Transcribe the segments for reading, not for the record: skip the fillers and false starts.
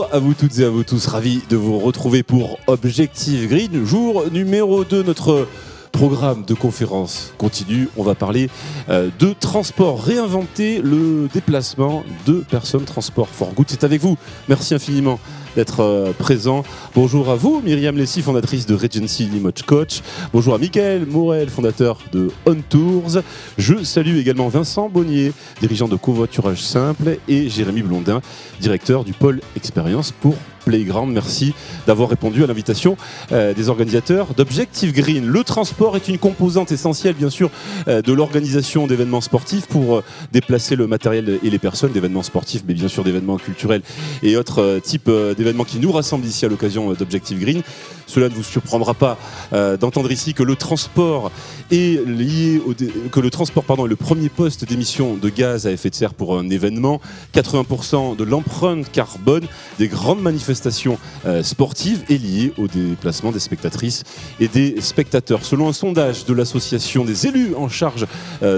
Bonjour à vous toutes et à vous tous, ravi de vous retrouver pour Objectif Green, jour numéro 2, notre programme de conférence continue. On va parler de transport, réinventer le déplacement de personnes, transport for good. C'est avec vous, merci infiniment d'être présent. Bonjour à vous, Myriam Lessy, fondatrice de Regency Limoges Coach. Bonjour à Mickaël Morel, fondateur de On Tours. Je salue également Vincent Bonnier, dirigeant de Covoiturage Simple, et Jérémy Blondin, directeur du pôle expérience pour Playground. Merci d'avoir répondu à l'invitation des organisateurs d'Objectif Green. Le transport est une composante essentielle, bien sûr, de l'organisation d'événements sportifs pour déplacer le matériel et les personnes, d'événements sportifs, mais bien sûr d'événements culturels et autres types d'événements qui nous rassemblent ici à l'occasion d'Objectif Green. Cela ne vous surprendra pas d'entendre ici que le transport est lié que le transport est le premier poste d'émission de gaz à effet de serre pour un événement. 80% de l'empreinte carbone des grandes manifestations sportives est liée au déplacement des spectatrices et des spectateurs. Selon un sondage de l'association des élus en charge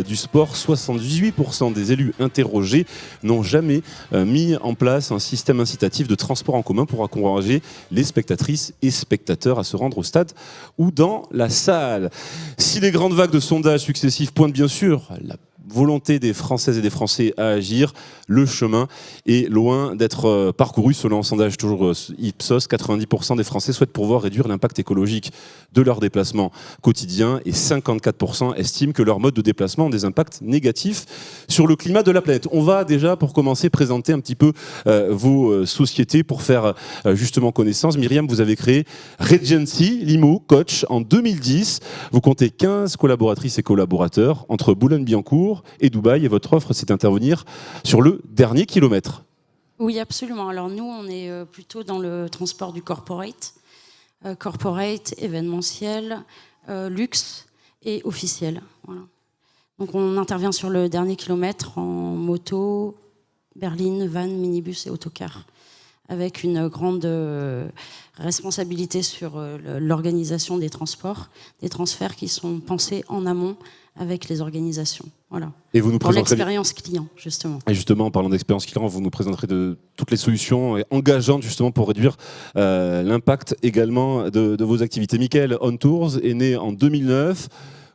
du sport, 78% des élus interrogés n'ont jamais mis en place un système incitatif de transport en commun pour encourager les spectatrices et spectateurs à se rendre au stade ou dans la salle. Si les grandes vagues de sondages successifs pointent bien sûr la volonté des Françaises et des Français à agir, le chemin est loin d'être parcouru. Selon un sondage toujours Ipsos, 90% des Français souhaitent pouvoir réduire l'impact écologique de leurs déplacements quotidiens et 54% estiment que leurs modes de déplacement ont des impacts négatifs sur le climat de la planète. On va déjà, pour commencer, présenter un petit peu vos sociétés pour faire justement connaissance. Myriam, vous avez créé Regency Limoges Coach en 2010. Vous comptez 15 collaboratrices et collaborateurs entre Boulogne-Billancourt et Dubaï, et votre offre, c'est d'intervenir sur le dernier kilomètre. Oui, absolument. Alors nous, on est plutôt dans le transport du corporate, événementiel, luxe et officiel. Voilà. Donc on intervient sur le dernier kilomètre en moto, berline, van, minibus et autocar, avec une grande responsabilité sur l'organisation des transports, des transferts qui sont pensés en amont avec les organisations. Voilà. Et vous nous pour l'expérience client, justement. Et justement, en parlant d'expérience client, vous nous présenterez de toutes les solutions engageantes justement pour réduire l'impact également de vos activités. Mickaël, On Tours est né en 2009.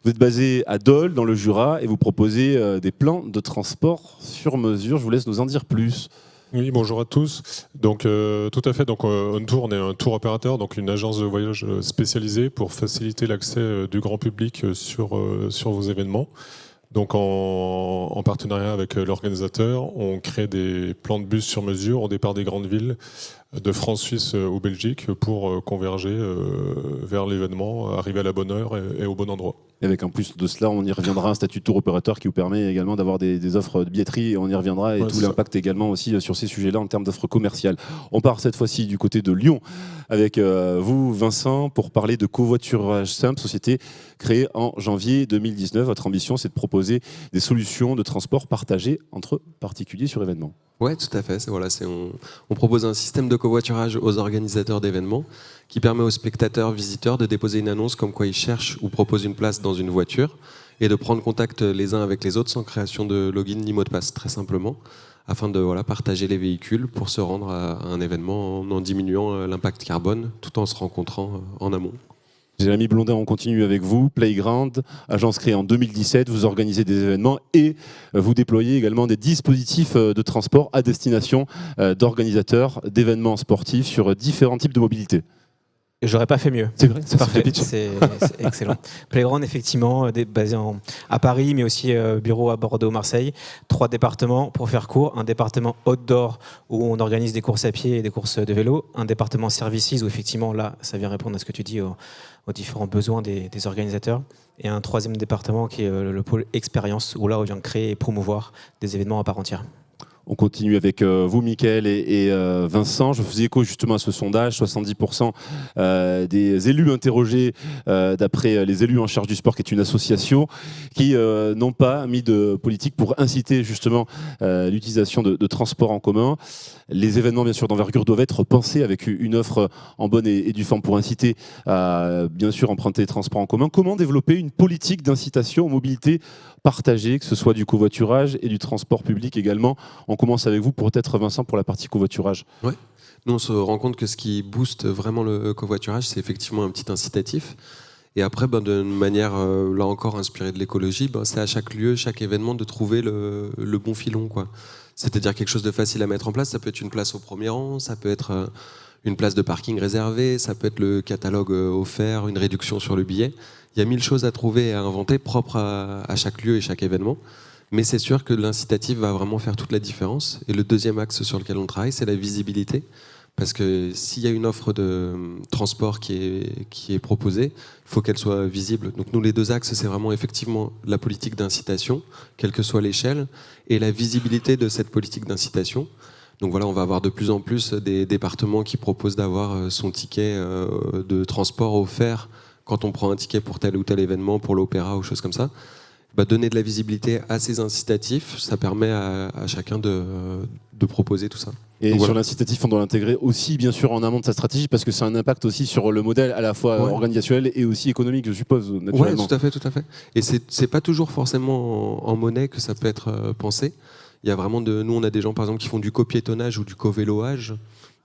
Vous êtes basé à Dole, dans le Jura, et vous proposez des plans de transport sur mesure. Je vous laisse nous en dire plus. Oui, bonjour à tous. Donc, tout à fait. Donc, On Tour, on est un tour opérateur, donc une agence de voyage spécialisée pour faciliter l'accès du grand public sur vos événements. Donc, en partenariat avec l'organisateur, on crée des plans de bus sur mesure au départ des grandes villes de France, Suisse ou Belgique pour converger vers l'événement, arriver à la bonne heure et au bon endroit. Et avec en plus de cela, on y reviendra, un statut de tour opérateur qui vous permet également d'avoir des offres de billetterie, et on y reviendra, et tout l'impact également aussi sur ces sujets-là en termes d'offres commerciales. On part cette fois-ci du côté de Lyon avec vous, Vincent, pour parler de Covoiturage Simple, société créée en janvier 2019. Votre ambition, c'est de proposer des solutions de transport partagées entre particuliers sur événements. Oui, tout à fait. On propose un système de covoiturage aux organisateurs d'événements qui permet aux spectateurs, visiteurs de déposer une annonce comme quoi ils cherchent ou proposent une place dans une voiture et de prendre contact les uns avec les autres sans création de login ni mot de passe, très simplement, afin de partager les véhicules pour se rendre à un événement en diminuant l'impact carbone tout en se rencontrant en amont. Jérémy Blondin, on continue avec vous. Playground, agence créée en 2017, vous organisez des événements et vous déployez également des dispositifs de transport à destination d'organisateurs d'événements sportifs sur différents types de mobilité. J'aurais pas fait mieux. C'est vrai, c'est parfait, c'est excellent. Playground, effectivement, basé à Paris, mais aussi bureau à Bordeaux, Marseille. 3 départements, pour faire court. Un département outdoor, où on organise des courses à pied et des courses de vélo. Un département services, où effectivement, là, ça vient répondre à ce que tu dis, aux différents besoins des organisateurs. Et un 3e département qui est le pôle expérience, où là, on vient créer et promouvoir des événements à part entière. On continue avec vous, Mickaël et Vincent. Je faisais écho justement à ce sondage. 70% des élus interrogés, d'après les élus en charge du sport, qui est une association, qui n'ont pas mis de politique pour inciter justement l'utilisation de transports en commun. Les événements, bien sûr, d'envergure doivent être pensés avec une offre en bonne et due forme pour inciter à, bien sûr, emprunter les transports en commun. Comment développer une politique d'incitation aux mobilités partagées, que ce soit du covoiturage et du transport public également? On commence avec vous, peut-être Vincent, pour la partie covoiturage. Ouais. Nous, on se rend compte que ce qui booste vraiment le covoiturage, c'est effectivement un petit incitatif. Et après, d'une manière, là encore, inspirée de l'écologie, c'est à chaque lieu, chaque événement de trouver le bon filon, quoi. C'est-à-dire quelque chose de facile à mettre en place. Ça peut être une place au premier rang, ça peut être une place de parking réservée, ça peut être le catalogue offert, une réduction sur le billet. Il y a 1000 choses à trouver et à inventer propres à chaque lieu et chaque événement. Mais c'est sûr que l'incitatif va vraiment faire toute la différence. Et le deuxième axe sur lequel on travaille, c'est la visibilité. Parce que s'il y a une offre de transport qui est proposée, il faut qu'elle soit visible. Donc nous, les deux axes, c'est vraiment effectivement la politique d'incitation, quelle que soit l'échelle, et la visibilité de cette politique d'incitation. Donc voilà, on va avoir de plus en plus des départements qui proposent d'avoir son ticket de transport offert quand on prend un ticket pour tel ou tel événement, pour l'opéra ou choses comme ça. Donner de la visibilité à ces incitatifs, ça permet à chacun de proposer tout ça. Et donc, sur voilà. l'incitatif, on doit l'intégrer aussi, bien sûr, en amont de sa stratégie, parce que c'est un impact aussi sur le modèle à la fois organisationnel et aussi économique, je suppose, naturellement. Oui, tout à fait, tout à fait. Et c'est pas toujours forcément en monnaie que ça peut être pensé. Il y a vraiment nous, on a des gens, par exemple, qui font du copiétonnage ou du covéloage.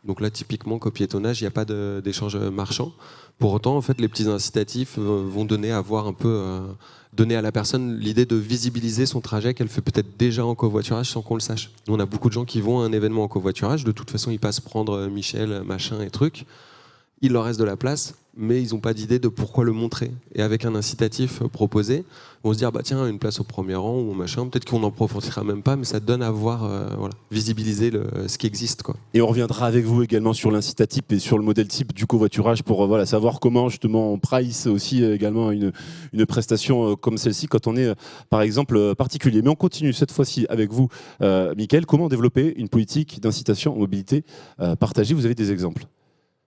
Donc là, typiquement, copiétonnage, il n'y a pas d'échange marchand. Pour autant, en fait, les petits incitatifs vont donner à la personne l'idée de visibiliser son trajet qu'elle fait peut-être déjà en covoiturage sans qu'on le sache. Nous, on a beaucoup de gens qui vont à un événement en covoiturage. De toute façon, ils passent prendre Michel, machin et trucs. Il leur reste de la place, mais ils n'ont pas d'idée de pourquoi le montrer. Et avec un incitatif proposé, on se dit, tiens, une place au premier rang ou machin, peut-être qu'on n'en profitera même pas, mais ça donne à voir, visibiliser ce qui existe, quoi. Et on reviendra avec vous également sur l'incitatif et sur le modèle type du covoiturage pour savoir comment justement on price aussi également une prestation comme celle-ci quand on est par exemple particulier. Mais on continue cette fois-ci avec vous, Mickaël. Comment développer une politique d'incitation en mobilité partagée? Vous avez des exemples?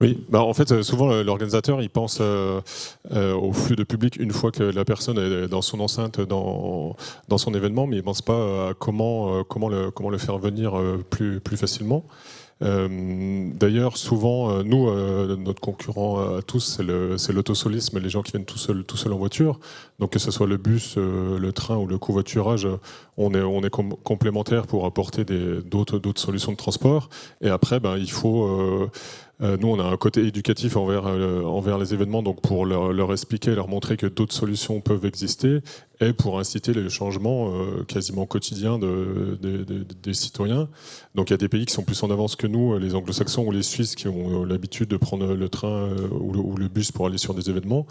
Oui, en fait, souvent l'organisateur il pense au flux de public une fois que la personne est dans son enceinte, dans son événement, mais il ne pense pas à comment le faire venir plus facilement. D'ailleurs, souvent, nous, notre concurrent à tous, c'est l'autosolisme, les gens qui viennent tout seuls en voiture. Donc que ce soit le bus, le train ou le covoiturage, on est complémentaires pour apporter d'autres solutions de transport. Et après, il faut... nous, on a un côté éducatif envers les événements, donc pour leur expliquer, leur montrer que d'autres solutions peuvent exister et pour inciter les changements quasiment quotidiens des citoyens. Donc il y a des pays qui sont plus en avance que nous, les anglo-saxons ou les Suisses qui ont l'habitude de prendre le train ou le bus pour aller sur des événements.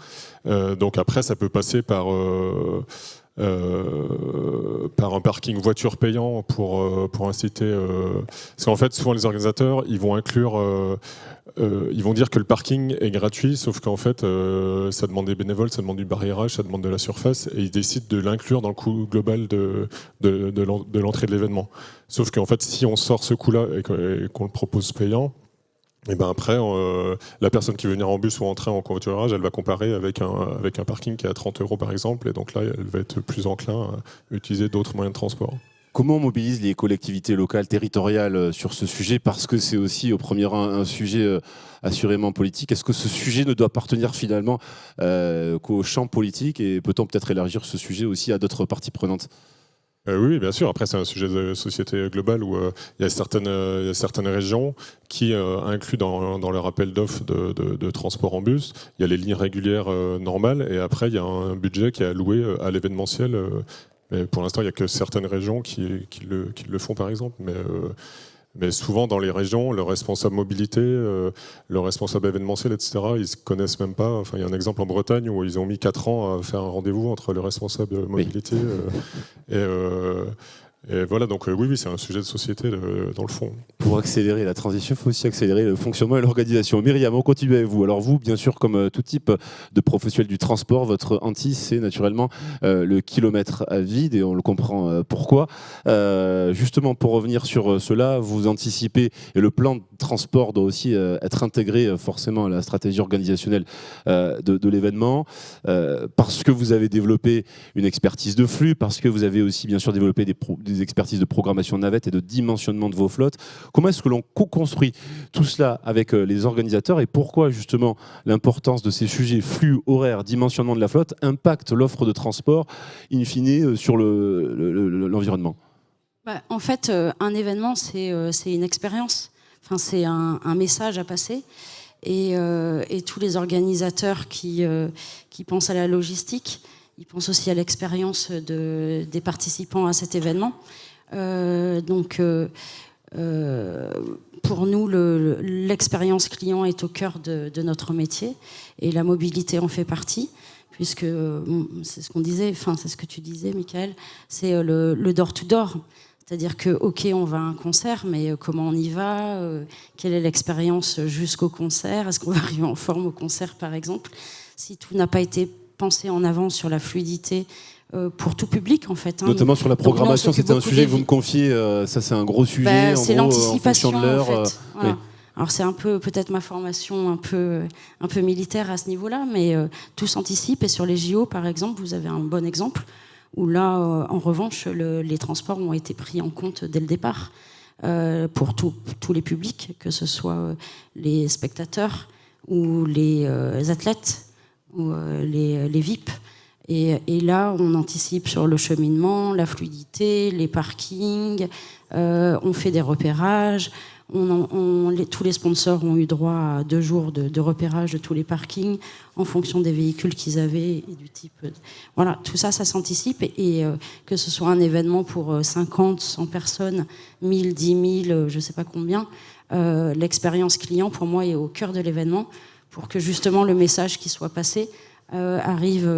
Donc après, ça peut passer par un parking voiture payant pour inciter... Parce qu'en fait, souvent les organisateurs, ils vont inclure... ils vont dire que le parking est gratuit, sauf qu'en fait, ça demande des bénévoles, ça demande du barriérage, ça demande de la surface, et ils décident de l'inclure dans le coût global de l'entrée de l'événement. Sauf qu'en fait, si on sort ce coût-là et qu'on le propose payant, et après, la personne qui veut venir en bus ou en train en covoiturage, elle va comparer avec un parking qui est à 30 € par exemple, et donc là, elle va être plus enclin à utiliser d'autres moyens de transport. Comment on mobilise les collectivités locales, territoriales sur ce sujet? Parce que c'est aussi au premier rang un sujet assurément politique. Est-ce que ce sujet ne doit appartenir finalement qu'au champ politique? Et peut-on peut-être élargir ce sujet aussi à d'autres parties prenantes? Oui, bien sûr. Après, c'est un sujet de société globale où il y a certaines régions qui incluent dans leur appel d'offres de transport en bus. Il y a les lignes régulières normales et après, il y a un budget qui est alloué à l'événementiel. Mais pour l'instant, il n'y a que certaines régions qui le font, par exemple. Mais souvent, dans les régions, le responsable mobilité, le responsable événementiel, etc., ils ne se connaissent même pas. Enfin, il y a un exemple en Bretagne où ils ont mis 4 ans à faire un rendez-vous entre le responsable mobilité et voilà. Donc oui, c'est un sujet de société dans le fond. Pour accélérer la transition, il faut aussi accélérer le fonctionnement et l'organisation. Myriam, on continue avec vous. Alors vous, bien sûr, comme tout type de professionnel du transport, votre hantise, c'est naturellement le kilomètre à vide, et on le comprend pourquoi. Justement, pour revenir sur cela, vous anticipez, et le plan de transport doit aussi être intégré forcément à la stratégie organisationnelle de l'événement, parce que vous avez développé une expertise de flux, parce que vous avez aussi bien sûr développé des expertises de programmation navette et de dimensionnement de vos flottes. Comment est-ce que l'on co-construit tout cela avec les organisateurs, et pourquoi justement l'importance de ces sujets flux, horaires, dimensionnement de la flotte impacte l'offre de transport in fine sur l'environnement? En fait, un événement, c'est une expérience. Enfin, c'est un message à passer. Et tous les organisateurs qui pensent à la logistique, ils pensent aussi à l'expérience des participants à cet événement. Pour nous, l'expérience client est au cœur de notre métier et la mobilité en fait partie, puisque c'est ce qu'on disait, enfin c'est ce que tu disais, Michael, c'est le door-to-door. C'est-à-dire que, ok, on va à un concert, mais comment on y va, quelle est l'expérience jusqu'au concert, est-ce qu'on va arriver en forme au concert, par exemple? Si tout n'a pas été pensé en avance sur la fluidité pour tout public, en fait. Notamment sur la programmation, c'était un sujet que vous me confiez, ça c'est un gros sujet, c'est l'anticipation, en fonction de l'heure. En fait. Voilà. Oui. Alors c'est un peu, peut-être ma formation un peu militaire à ce niveau-là, mais tout s'anticipe, et sur les JO, par exemple, vous avez un bon exemple, où là, en revanche, les transports ont été pris en compte dès le départ pour tous les publics, que ce soit les spectateurs ou les athlètes ou les VIP. Et là, on anticipe sur le cheminement, la fluidité, les parkings, on fait des repérages. Tous les sponsors ont eu droit à 2 jours de repérage de tous les parkings en fonction des véhicules qu'ils avaient et du type. Voilà, tout ça, ça s'anticipe. Et que ce soit un événement pour 50, 100 personnes, 1000, 10 000, je ne sais pas combien, l'expérience client, pour moi, est au cœur de l'événement pour que justement le message qui soit passé arrive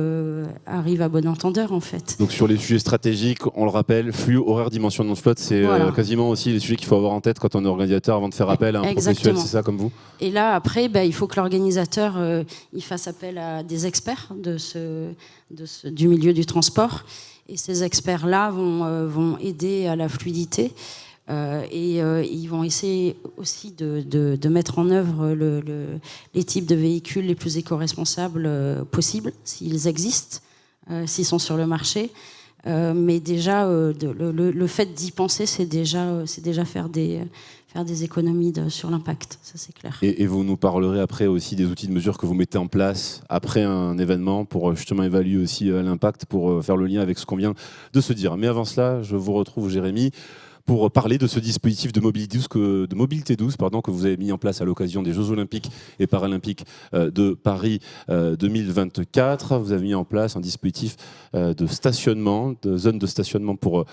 à bon entendeur, en fait. Donc sur les sujets stratégiques, on le rappelle, flux, horaire, dimension non slot, c'est quasiment aussi les sujets qu'il faut avoir en tête quand on est organisateur avant de faire appel à un professionnel, c'est ça, comme vous? Et là, après, il faut que l'organisateur il fasse appel à des experts du milieu du transport. Et ces experts-là vont aider à la fluidité. Ils vont essayer aussi de mettre en œuvre les types de véhicules les plus éco-responsables possibles, s'ils existent, s'ils sont sur le marché. Mais déjà, le fait d'y penser, c'est déjà faire des économies sur l'impact, ça c'est clair. Et vous nous parlerez après aussi des outils de mesure que vous mettez en place après un événement pour justement évaluer aussi l'impact, pour faire le lien avec ce qu'on vient de se dire. Mais avant cela, je vous retrouve, Jérémy, pour parler de ce dispositif de mobilité douce que vous avez mis en place à l'occasion des Jeux Olympiques et Paralympiques de Paris 2024. Vous avez mis en place un dispositif de stationnement, de zone de stationnement pour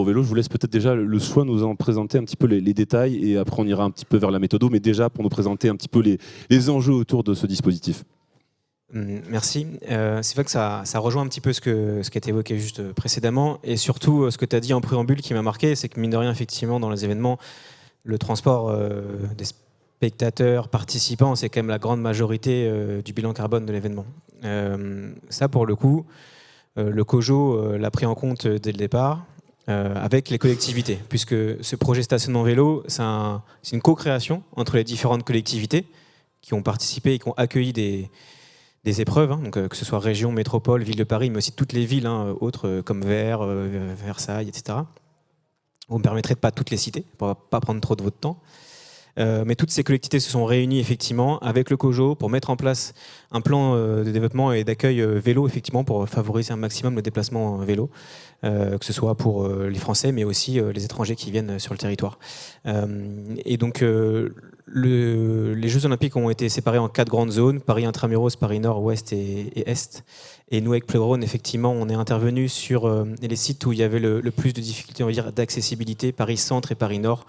vélo. Je vous laisse peut-être déjà le soin de nous en présenter un petit peu les détails, et après on ira un petit peu vers la méthode, mais déjà pour nous présenter un petit peu les enjeux autour de ce dispositif. Merci. C'est vrai que ça rejoint un petit peu ce qui a été évoqué juste précédemment, et surtout ce que tu as dit en préambule qui m'a marqué, c'est que mine de rien, effectivement, dans les événements, le transport des spectateurs, participants, c'est quand même la grande majorité du bilan carbone de l'événement. Ça, pour le coup, le COJO l'a pris en compte dès le départ, avec les collectivités, puisque ce projet stationnement vélo, c'est une co-création entre les différentes collectivités qui ont participé et qui ont accueilli des épreuves, donc, que ce soit région, métropole, ville de Paris, mais aussi toutes les villes autres comme Vers, Versailles, etc. Vous me permettrez de ne pas toutes les citer, pour ne pas prendre trop de votre temps. Mais toutes ces collectivités se sont réunies effectivement avec le COJO pour mettre en place un plan de développement et d'accueil vélo, effectivement, pour favoriser un maximum le déplacement vélo, que ce soit pour les Français, mais aussi les étrangers qui viennent sur le territoire. Et donc, les Jeux Olympiques ont été séparés en 4 grandes zones: Paris Intramuros, Paris Nord, Ouest et Est. Et nous, avec Playground, effectivement, on est intervenu sur les sites où il y avait le plus de difficultés, on va dire, d'accessibilité, Paris Centre et Paris Nord,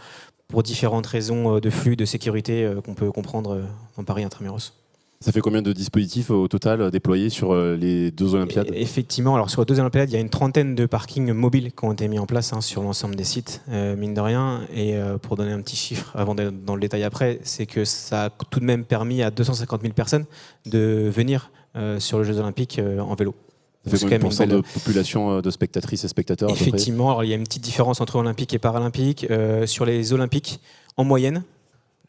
pour différentes raisons de flux, de sécurité qu'on peut comprendre en Paris Intramuros. Ça fait combien de dispositifs au total déployés sur les 2 Olympiades? Effectivement, alors sur les 2 Olympiades, il y a une 30aine de parkings mobiles qui ont été mis en place sur l'ensemble des sites, mine de rien. Et pour donner un petit chiffre, avant d'aller dans le détail après, c'est que ça a tout de même permis à 250 000 personnes de venir sur les Jeux Olympiques en vélo. Ça fait combien de population de spectatrices et spectateurs? Effectivement, alors il y a une petite différence entre Olympiques et Paralympiques. Sur les Olympiques, en moyenne,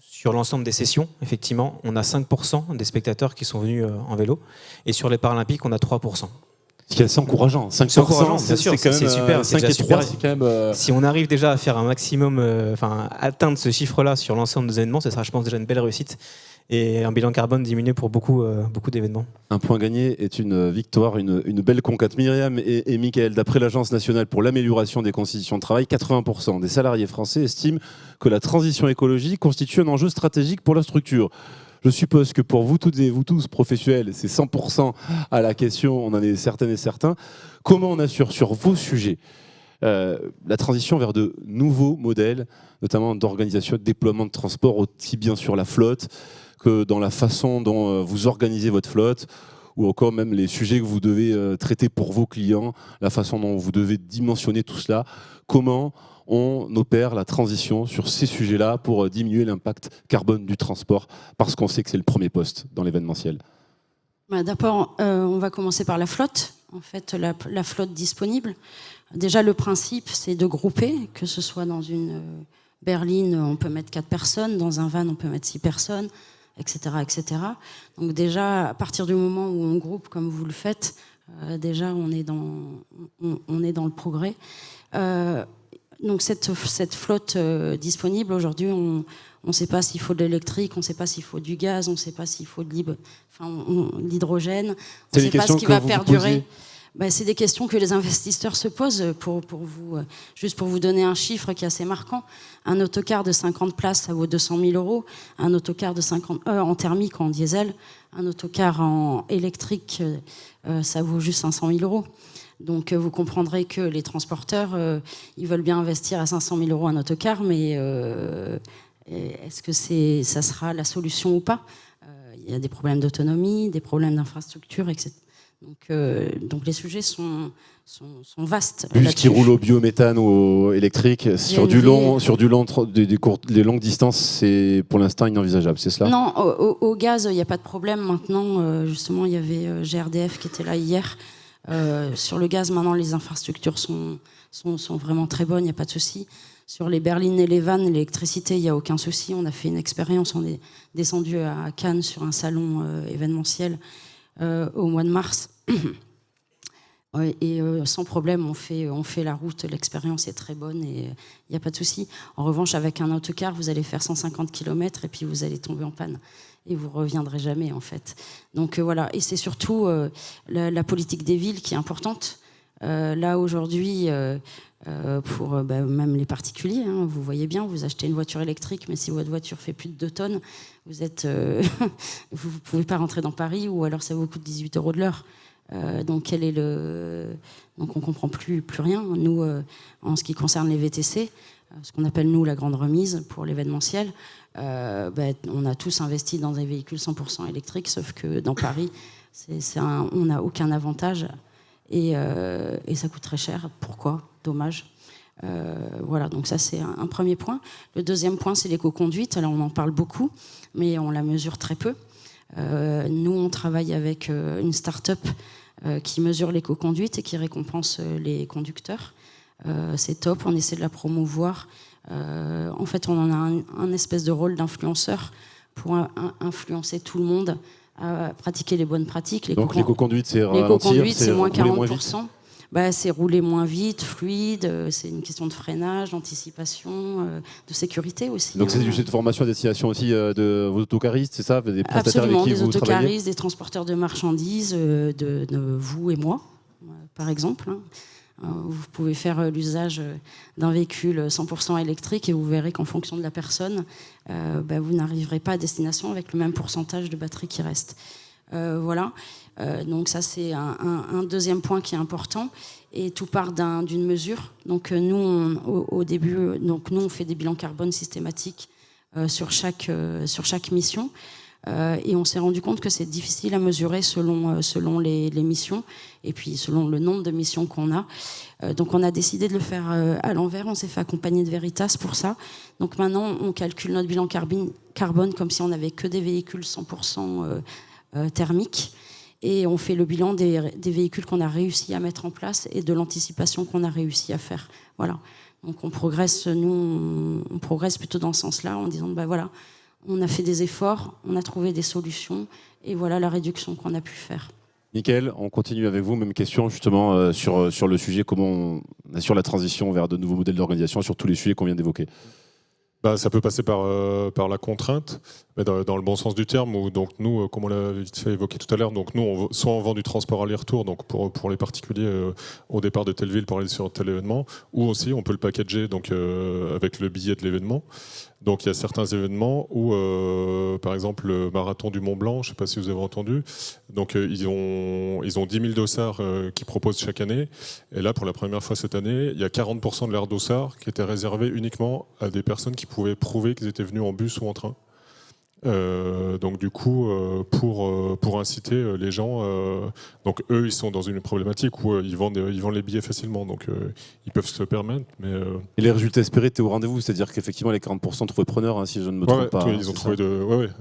sur l'ensemble des sessions, effectivement, on a 5% des spectateurs qui sont venus en vélo. Et sur les Paralympiques, on a 3%. Ce qui est assez encourageant. 5%, c'est encourageant, bien sûr, c'est super. 5 et 3, c'est quand même... Si on arrive déjà à faire un maximum, atteindre ce chiffre-là sur l'ensemble des événements, ce sera, je pense, déjà une belle réussite. et un bilan carbone diminué pour beaucoup d'événements. Un point gagné est une victoire, une belle conquête. Myriam et Mickaël, d'après l'Agence nationale pour l'amélioration des conditions de travail, 80% des salariés français estiment que la transition écologique constitue un enjeu stratégique pour la structure. Je suppose que pour vous toutes et vous tous, professionnels, c'est 100% à la question, on en est certaines et certains. Comment on assure sur vos sujets la transition vers de nouveaux modèles, notamment d'organisation, de déploiement de transport, aussi bien sur la flotte que dans la façon dont vous organisez votre flotte, ou encore même les sujets que vous devez traiter pour vos clients, la façon dont vous devez dimensionner tout cela. Comment on opère la transition sur ces sujets-là pour diminuer l'impact carbone du transport, parce qu'on sait que c'est le premier poste dans l'événementiel. D'abord, on va commencer par la flotte, en fait, la flotte disponible. Déjà, le principe, c'est de grouper, que ce soit dans une berline, on peut mettre 4 personnes, dans un van, on peut mettre 6 personnes, etc., etc. Donc déjà, à partir du moment où on groupe comme vous le faites, déjà, on est dans le progrès. Donc cette flotte disponible, aujourd'hui, on ne sait pas s'il faut de l'électrique, on ne sait pas s'il faut du gaz, on ne sait pas s'il faut de l'hydrogène, on ne sait pas ce qui va perdurer. C'est des questions que les investisseurs se posent pour vous. Juste pour vous donner un chiffre qui est assez marquant, un autocar de 50 places, ça vaut 200 000 €. Un autocar de 50, en thermique, en diesel, un autocar en électrique, ça vaut juste 500 000 €. Donc vous comprendrez que les transporteurs, ils veulent bien investir à 500 000 € un autocar, mais est-ce que ça sera la solution ou pas? Il y a des problèmes d'autonomie, des problèmes d'infrastructure, etc. Donc les sujets sont vastes. Bus qui roule au biométhane ou au électrique, sur des longues distances, c'est pour l'instant inenvisageable, c'est cela? Non, au gaz, il n'y a pas de problème. Maintenant, justement, il y avait GRDF qui était là hier. Sur le gaz, maintenant, les infrastructures sont vraiment très bonnes, il n'y a pas de souci. Sur les berlines et les vannes, l'électricité, il n'y a aucun souci. On a fait une expérience, on est descendu à Cannes sur un salon événementiel au mois de mars. Et sans problème, on fait la route, l'expérience est très bonne et il n'y a pas de souci. En revanche, avec un autocar, vous allez faire 150 km et puis vous allez tomber en panne. Et vous ne reviendrez jamais, en fait. Donc voilà, et c'est surtout la politique des villes qui est importante. Là, aujourd'hui, pour même les particuliers, hein, vous voyez bien, vous achetez une voiture électrique, mais si votre voiture fait plus de 2 tonnes, vous ne pouvez pas rentrer dans Paris, ou alors ça vous coûte 18 € de l'heure. Donc on ne comprend plus rien. Nous, en ce qui concerne les VTC, ce qu'on appelle nous la grande remise pour l'événementiel, on a tous investi dans des véhicules 100% électriques, sauf que dans Paris, on n'a aucun avantage et ça coûte très cher. Pourquoi? Dommage. Voilà, donc ça c'est un premier point. Le deuxième point, c'est l'éco-conduite. Alors on en parle beaucoup, mais on la mesure très peu. Nous, on travaille avec une start-up qui mesure l'éco-conduite et qui récompense les conducteurs. C'est top, on essaie de la promouvoir. En fait, on a un espèce de rôle d'influenceur pour influencer tout le monde à pratiquer les bonnes pratiques. Donc l'éco-conduite, c'est ralentir, l'éco-conduite, c'est moins 40%. C'est rouler moins vite, fluide, c'est une question de freinage, d'anticipation, de sécurité aussi. Donc c'est du sujet de formation à destination aussi de vos autocaristes, c'est ça? Des prestataires Absolument, avec qui des vous travaillez? autocaristes, des transporteurs de marchandises, de vous et moi, par exemple. Vous pouvez faire l'usage d'un véhicule 100% électrique et vous verrez qu'en fonction de la personne, vous n'arriverez pas à destination avec le même pourcentage de batterie qui reste. Voilà. Donc ça c'est un deuxième point qui est important et tout part d'une mesure. Donc nous au début, nous on fait des bilans carbone systématiques sur chaque mission et on s'est rendu compte que c'est difficile à mesurer selon les missions et puis selon le nombre de missions qu'on a. Donc on a décidé de le faire à l'envers. On s'est fait accompagner de Veritas pour ça. Donc maintenant on calcule notre bilan carbone comme si on n'avait que des véhicules 100% thermiques. Et on fait le bilan des véhicules qu'on a réussi à mettre en place et de l'anticipation qu'on a réussi à faire. Voilà. Donc on progresse plutôt dans ce sens-là, en disant voilà, on a fait des efforts, on a trouvé des solutions, et voilà la réduction qu'on a pu faire. Mickaël, on continue avec vous. Même question justement sur le sujet, comment on assure la transition vers de nouveaux modèles d'organisation sur tous les sujets qu'on vient d'évoquer. Ça peut passer par la contrainte, mais dans le bon sens du terme. Où, donc nous, comme on l'a vite fait évoquer tout à l'heure, donc nous, soit on vend du transport aller-retour, donc pour les particuliers au départ de telle ville pour aller sur tel événement, ou aussi on peut le packager donc avec le billet de l'événement. Donc il y a certains événements où, par exemple, le marathon du Mont Blanc, je ne sais pas si vous avez entendu, donc ils ont 10 000 dossards qu'ils proposent chaque année. Et là, pour la première fois cette année, il y a 40% de leurs dossards qui étaient réservés uniquement à des personnes qui pouvaient prouver qu'ils étaient venus en bus ou en train. Donc du coup, pour inciter les gens, donc eux, ils sont dans une problématique où ils vendent les billets facilement, donc ils peuvent se le permettre. Mais Et les résultats espérés étaient au rendez-vous, c'est-à-dire qu'effectivement les 40% trouvaient preneur, hein, si je ne me trompe pas. Ils ont trouvé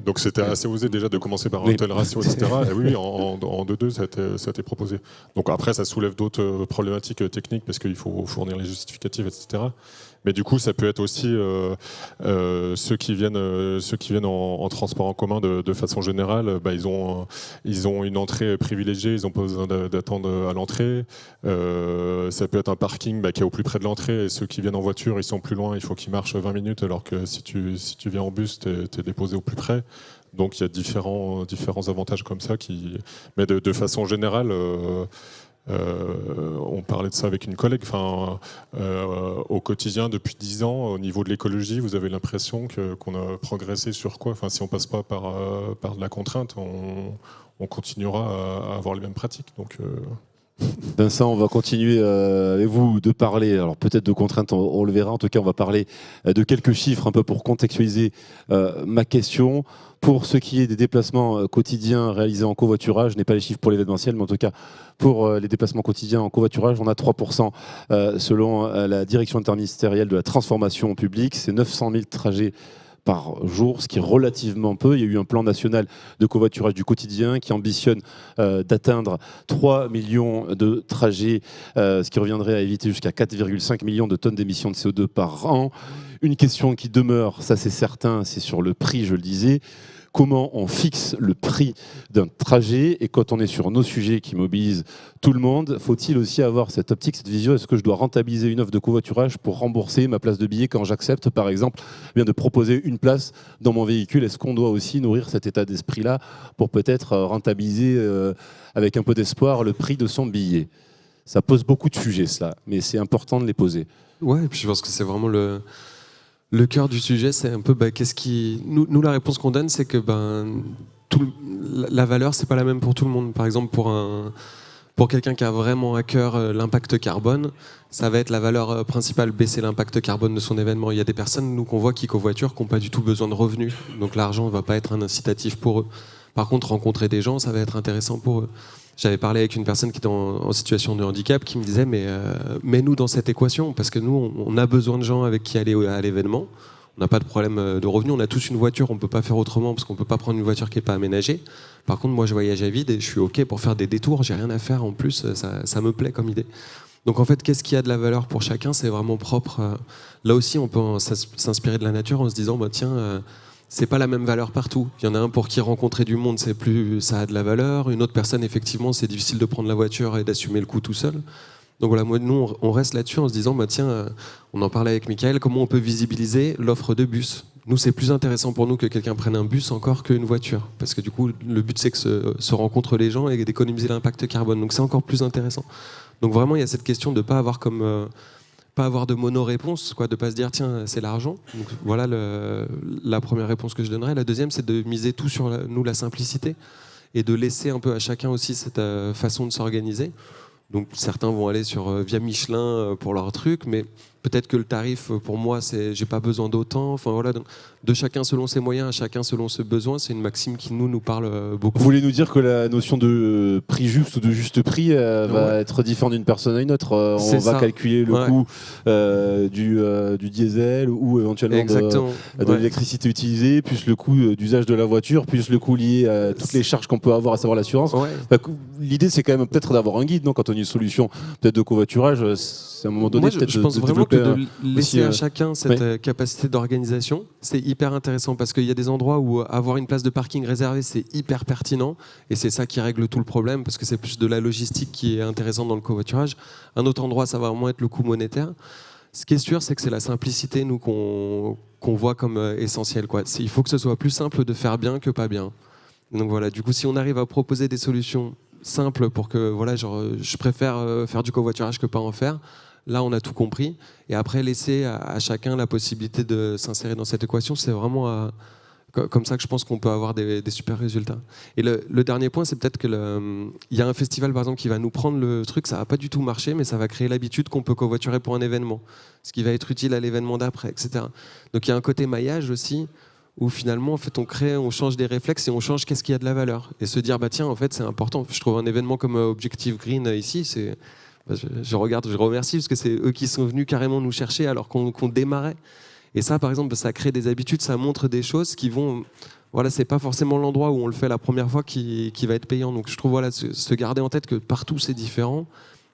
donc c'était assez osé déjà de commencer par un tel ratio, etc. Et oui, en 2-2, ça a été proposé. Donc après, ça soulève d'autres problématiques techniques parce qu'il faut fournir les justificatifs, etc. Mais du coup, ça peut être aussi ceux qui viennent en transport en commun de façon générale. Ils ont une entrée privilégiée, ils ont pas besoin d'attendre à l'entrée. Ça peut être un parking qui est au plus près de l'entrée. Et ceux qui viennent en voiture, ils sont plus loin, il faut qu'ils marchent 20 minutes, alors que si tu viens en bus, tu es déposé au plus près. Donc il y a différents avantages comme ça. Mais de façon générale... on parlait de ça avec une collègue. Au quotidien, depuis 10 ans, au niveau de l'écologie, vous avez l'impression qu'on a progressé sur quoi ? Si on passe pas par de la contrainte, on continuera à avoir les mêmes pratiques. Donc, Vincent, on va continuer avec vous de parler, alors peut-être de contraintes, on le verra. En tout cas, on va parler de quelques chiffres un peu pour contextualiser ma question. Pour ce qui est des déplacements quotidiens réalisés en covoiturage, je n'ai pas les chiffres pour l'événementiel, mais en tout cas, pour les déplacements quotidiens en covoiturage, on a 3% selon la direction interministérielle de la transformation publique. C'est 900 000 trajets par jour, ce qui est relativement peu. Il y a eu un plan national de covoiturage du quotidien qui ambitionne d'atteindre 3 millions de trajets, ce qui reviendrait à éviter jusqu'à 4,5 millions de tonnes d'émissions de CO2 par an. Une question qui demeure, ça c'est certain, c'est sur le prix, je le disais. Comment on fixe le prix d'un trajet? Et quand on est sur nos sujets qui mobilisent tout le monde, faut-il aussi avoir cette optique, cette vision? Est-ce que je dois rentabiliser une offre de covoiturage pour rembourser ma place de billet quand j'accepte, par exemple, de proposer une place dans mon véhicule? Est-ce qu'on doit aussi nourrir cet état d'esprit-là pour peut-être rentabiliser avec un peu d'espoir le prix de son billet? Ça pose beaucoup de sujets, cela, mais c'est important de les poser. Ouais, et puis je pense que c'est vraiment le cœur du sujet, c'est un peu nous la réponse qu'on donne, c'est que la valeur, c'est pas la même pour tout le monde. Par exemple, pour quelqu'un qui a vraiment à cœur l'impact carbone, ça va être la valeur principale, baisser l'impact carbone de son événement. Il y a des personnes, nous, qu'on voit qui covoiturent, qui n'ont pas du tout besoin de revenus, donc l'argent ne va pas être un incitatif pour eux. Par contre, rencontrer des gens, ça va être intéressant pour eux. J'avais parlé avec une personne qui était en situation de handicap qui me disait mais nous dans cette équation, parce que nous on a besoin de gens avec qui aller à l'événement, on n'a pas de problème de revenus, on a tous une voiture, on ne peut pas faire autrement parce qu'on ne peut pas prendre une voiture qui n'est pas aménagée. Par contre moi je voyage à vide et je suis ok pour faire des détours, j'ai rien à faire en plus, ça me plaît comme idée. Donc en fait qu'est-ce qui a de la valeur pour chacun, c'est vraiment propre. Là aussi on peut s'inspirer de la nature en se disant c'est pas la même valeur partout. Il y en a un pour qui rencontrer du monde, ça a de la valeur. Une autre personne, effectivement, c'est difficile de prendre la voiture et d'assumer le coup tout seul. Donc voilà, nous, on reste là-dessus en se disant, on en parlait avec Michael, comment on peut visibiliser l'offre de bus. Nous, c'est plus intéressant pour nous que quelqu'un prenne un bus encore qu'une voiture. Parce que du coup, le but, c'est que se rencontrent les gens et d'économiser l'impact carbone. Donc c'est encore plus intéressant. Donc vraiment, il y a cette question de ne pas avoir pas avoir de mono-réponse, de pas se dire tiens c'est l'argent. Donc voilà la première réponse que je donnerais. La deuxième, c'est de miser tout sur la simplicité et de laisser un peu à chacun aussi cette façon de s'organiser. Donc certains vont aller sur via Michelin pour leur truc, mais peut-être que le tarif pour moi j'ai pas besoin d'autant. Enfin voilà, de chacun selon ses moyens, à chacun selon ses besoins. C'est une maxime qui nous parle beaucoup. Vous voulez nous dire que la notion de prix juste ou de juste prix va être différente d'une personne à une autre? On va calculer le coût du diesel ou éventuellement de l'électricité utilisée, plus le coût d'usage de la voiture, plus le coût lié à toutes les charges qu'on peut avoir, à savoir l'assurance. Ouais. L'idée, c'est quand même peut-être d'avoir un guide, non, quand on a une solution peut-être de covoiturage. C'est à un moment donné je pense vraiment que de laisser à chacun cette capacité d'organisation, c'est hyper intéressant parce qu'il y a des endroits où avoir une place de parking réservée, c'est hyper pertinent et c'est ça qui règle tout le problème parce que c'est plus de la logistique qui est intéressante dans le covoiturage. Un autre endroit, ça va vraiment être le coût monétaire. Ce qui est sûr, c'est que c'est la simplicité, nous, qu'on voit comme essentielle, quoi. Il faut que ce soit plus simple de faire bien que pas bien. Donc voilà, du coup, si on arrive à proposer des solutions simples pour que, voilà, genre, je préfère faire du covoiturage que pas en faire, là, on a tout compris. Et après, laisser à chacun la possibilité de s'insérer dans cette équation, c'est vraiment comme ça que je pense qu'on peut avoir des super résultats. Et le dernier point, c'est peut-être qu'il y a un festival, par exemple, qui va nous prendre le truc, ça va pas du tout marcher, mais ça va créer l'habitude qu'on peut covoiturer pour un événement, ce qui va être utile à l'événement d'après, etc. Donc il y a un côté maillage aussi, où finalement, en fait, on change des réflexes et on change qu'est-ce qui a de la valeur. Et se dire, bah tiens, en fait, c'est important. Je trouve un événement comme Objective Green ici, c'est... Je remercie parce que c'est eux qui sont venus carrément nous chercher alors qu'on démarrait. Et ça, par exemple, ça crée des habitudes, ça montre des choses qui vont... Voilà, c'est pas forcément l'endroit où on le fait la première fois qui va être payant. Donc je trouve, voilà, se garder en tête que partout c'est différent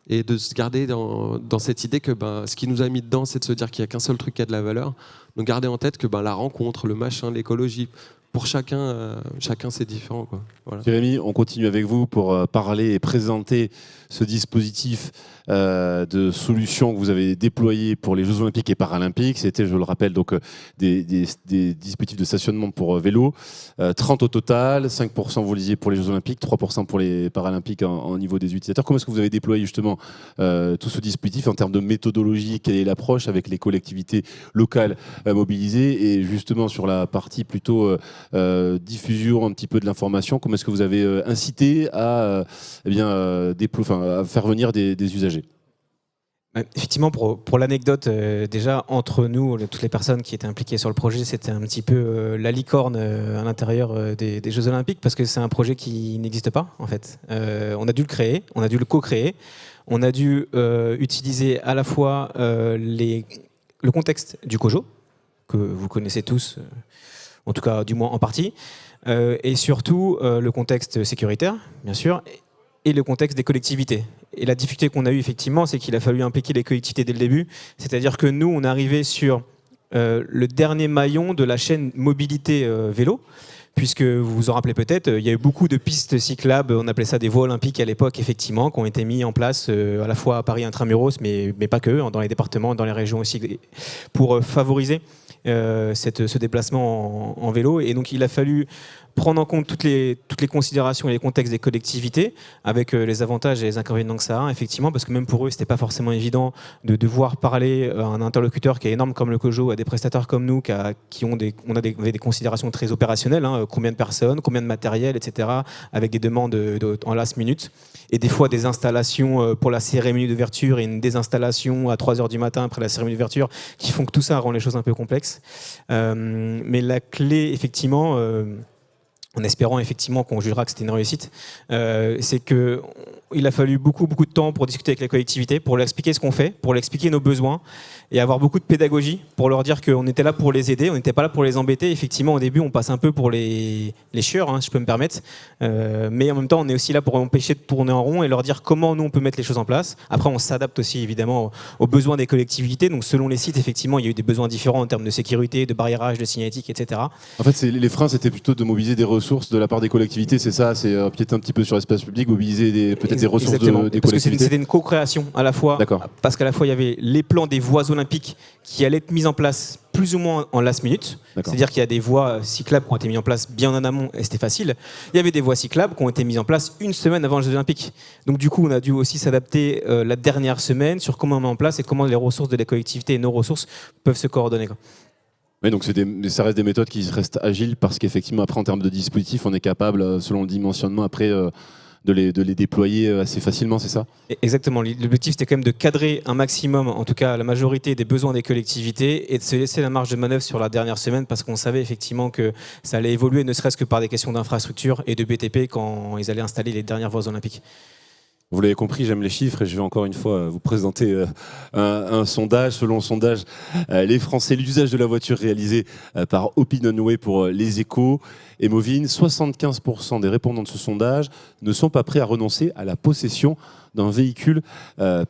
et de se garder dans cette idée que ce qui nous a mis dedans, c'est de se dire qu'il n'y a qu'un seul truc qui a de la valeur. Donc garder en tête que la rencontre, le machin, l'écologie, pour chacun c'est différent, quoi. Voilà. Jérémy, on continue avec vous pour parler et présenter ce dispositif de solutions que vous avez déployé pour les Jeux Olympiques et Paralympiques. C'était, je le rappelle, donc des dispositifs de stationnement pour vélo, 30 au total, 5% vous le disiez pour les Jeux Olympiques, 3% pour les Paralympiques en niveau des utilisateurs. Comment est-ce que vous avez déployé justement tout ce dispositif en termes de méthodologie? Quelle est l'approche avec les collectivités locales mobilisées? Et justement sur la partie plutôt diffusion un petit peu de l'information, comment est-ce que vous avez incité à faire venir des usagers? Effectivement, pour l'anecdote, déjà entre nous, toutes les personnes qui étaient impliquées sur le projet, c'était un petit peu la licorne à l'intérieur des Jeux Olympiques, parce que c'est un projet qui n'existe pas en fait. On a dû le créer, on a dû le co-créer, on a dû utiliser à la fois le contexte du COJO, que vous connaissez tous, en tout cas du moins en partie, et surtout le contexte sécuritaire, bien sûr, et le contexte des collectivités. Et la difficulté qu'on a eue, effectivement, c'est qu'il a fallu impliquer les collectivités dès le début. C'est-à-dire que nous, on est arrivé sur le dernier maillon de la chaîne mobilité vélo, puisque vous vous en rappelez peut-être, il y a eu beaucoup de pistes cyclables, on appelait ça des voies olympiques à l'époque, effectivement, qui ont été mis en place à la fois à Paris intramuros, mais pas que, dans les départements, dans les régions aussi, pour favoriser ce déplacement en vélo. Et donc il a fallu prendre en compte toutes les considérations et les contextes des collectivités, avec les avantages et les inconvénients que ça a, effectivement, parce que même pour eux, c'était pas forcément évident de devoir parler à un interlocuteur qui est énorme comme le COJO, à des prestataires comme nous, on avait des considérations très opérationnelles, hein, combien de personnes, combien de matériel, etc., avec des demandes en last minute, et des fois des installations pour la cérémonie d'ouverture et une désinstallation à 3h du matin après la cérémonie d'ouverture, qui font que tout ça rend les choses un peu complexes. Mais la clé, effectivement, en espérant effectivement qu'on jugera que c'était une réussite, c'est qu'il a fallu beaucoup de temps pour discuter avec les collectivités, pour leur expliquer ce qu'on fait, pour leur expliquer nos besoins, et avoir beaucoup de pédagogie pour leur dire qu'on était là pour les aider, on n'était pas là pour les embêter. Effectivement, au début, on passe un peu pour les chieurs, hein, si je peux me permettre, mais en même temps, on est aussi là pour empêcher de tourner en rond et leur dire comment nous, on peut mettre les choses en place. Après, on s'adapte aussi, évidemment, aux besoins des collectivités. Donc, selon les sites, effectivement, il y a eu des besoins différents en termes de sécurité, de barriérage, de signalétique, etc. En fait, les freins, c'était plutôt de mobiliser des ressources de la part des collectivités, c'est ça? C'est empiéter un petit peu sur l'espace public, mobiliser peut-être des ressources des collectivités? Parce que c'était une co-création à la fois. D'accord. Parce qu'à la fois, il y avait les plans des voies olympiques qui allaient être mis en place plus ou moins en last minute. C'est-à-dire qu'il y a des voies cyclables qui ont été mises en place bien en amont et c'était facile. Il y avait des voies cyclables qui ont été mises en place une semaine avant les Jeux Olympiques. Donc du coup, on a dû aussi s'adapter la dernière semaine sur comment on met en place et comment les ressources de la collectivité et nos ressources peuvent se coordonner. Oui, donc ça reste des méthodes qui restent agiles parce qu'effectivement, après, en termes de dispositifs, on est capable, selon le dimensionnement, après, de les déployer assez facilement, c'est ça? Exactement. L'objectif, c'était quand même de cadrer un maximum, en tout cas la majorité des besoins des collectivités, et de se laisser la marge de manœuvre sur la dernière semaine, parce qu'on savait effectivement que ça allait évoluer, ne serait-ce que par des questions d'infrastructure et de BTP quand ils allaient installer les dernières voies olympiques. Vous l'avez compris, j'aime les chiffres et je vais encore une fois vous présenter un sondage. Selon le sondage, les Français, l'usage de la voiture réalisé par Opinionway pour Les Échos. et Movin, 75% des répondants de ce sondage ne sont pas prêts à renoncer à la possession d'un véhicule